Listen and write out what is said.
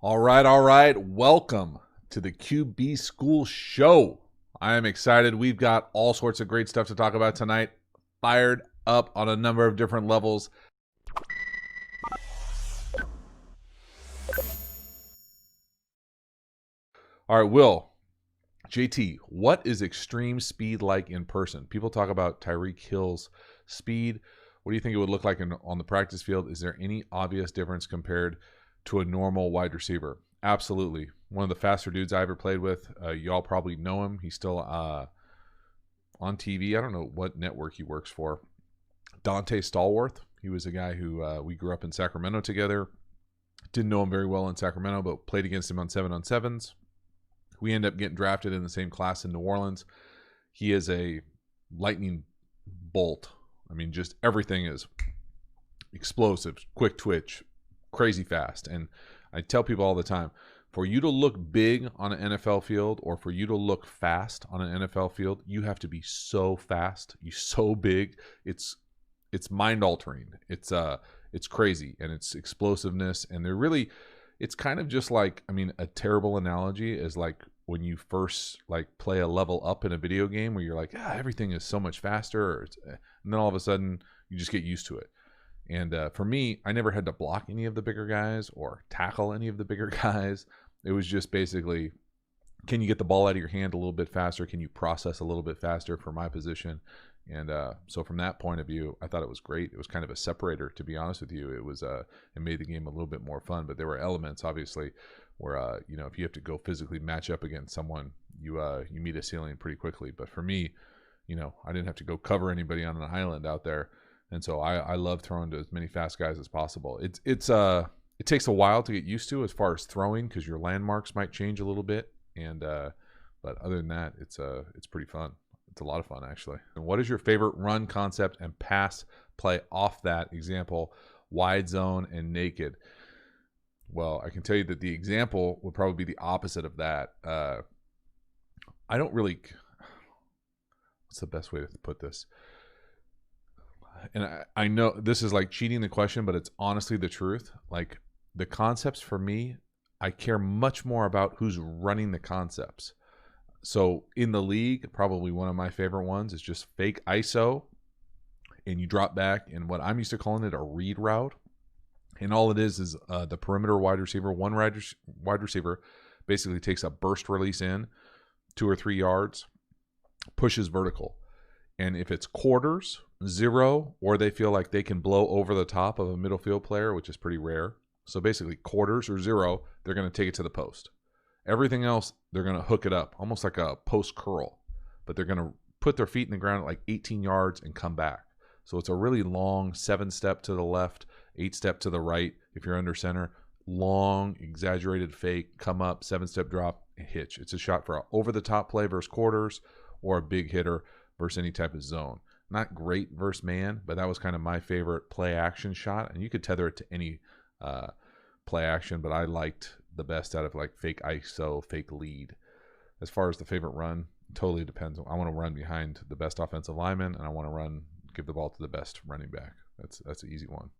All right. Welcome to the QB School Show. I am excited. We've got all sorts of great stuff to talk about tonight. Fired up on a number of different levels. All right, Will, JT, what is extreme speed like in person? People talk about Tyreek Hill's speed. What do you think it would look like on the practice field? Is there any obvious difference compared to a normal wide receiver? Absolutely. One of the faster dudes I ever played with. Y'all probably know him. He's still on TV. I don't know what network he works for. Dante Stallworth. He was a guy who we grew up in Sacramento together. Didn't know him very well in Sacramento, but played against him on 7-on-7s. We end up getting drafted in the same class in New Orleans. He is a lightning bolt. I mean, just everything is explosive, quick twitch, crazy fast. And I tell people all the time, for you to look big on an NFL field or for you to look fast on an NFL field, you have to be so fast. You're so big. It's mind altering. It's crazy, and it's explosiveness. And they're really, it's kind of just like, I mean, a terrible analogy is like when you first like play a level up in a video game where you're like, everything is so much faster, and then all of a sudden you just get used to it. And for me, I never had to block any of the bigger guys or tackle any of the bigger guys. It was just basically, can you get the ball out of your hand a little bit faster? Can you process a little bit faster for my position? And so from that point of view, I thought it was great. It was kind of a separator, to be honest with you. It was it made the game a little bit more fun. But there were elements, obviously, where if you have to go physically match up against someone, you meet a ceiling pretty quickly. But for me, I didn't have to go cover anybody on an island out there. And so I love throwing to as many fast guys as possible. It takes a while to get used to as far as throwing because your landmarks might change a little bit. And but other than that, it's pretty fun. It's a lot of fun, actually. And what is your favorite run concept and pass play off that? Example, wide zone and naked. Well, I can tell you that the example would probably be the opposite of that. I don't really. What's the best way to put this? And I know this is like cheating the question, but it's honestly the truth. Like the concepts for me, I care much more about who's running the concepts. So in the league, probably one of my favorite ones is just fake ISO, and you drop back in what I'm used to calling it a read route. And all it is the perimeter wide receiver, one wide receiver basically takes a burst release in 2 or 3 yards, pushes vertical. And if it's quarters, 0, or they feel like they can blow over the top of a middle field player, which is pretty rare. So basically quarters or 0, they're going to take it to the post. Everything else, they're going to hook it up, almost like a post curl. But they're going to put their feet in the ground at like 18 yards and come back. So it's a really long 7-step to the left, 8-step to the right if you're under center. Long, exaggerated fake, come up, 7-step drop, and hitch. It's a shot for an over-the-top play versus quarters or a big hitter versus any type of zone. Not great versus man, but that was kind of my favorite play action shot. And you could tether it to any play action, but I liked the best out of like fake ISO, fake lead. As far as the favorite run, totally depends. I want to run behind the best offensive lineman, and I want to give the ball to the best running back. That's an easy one.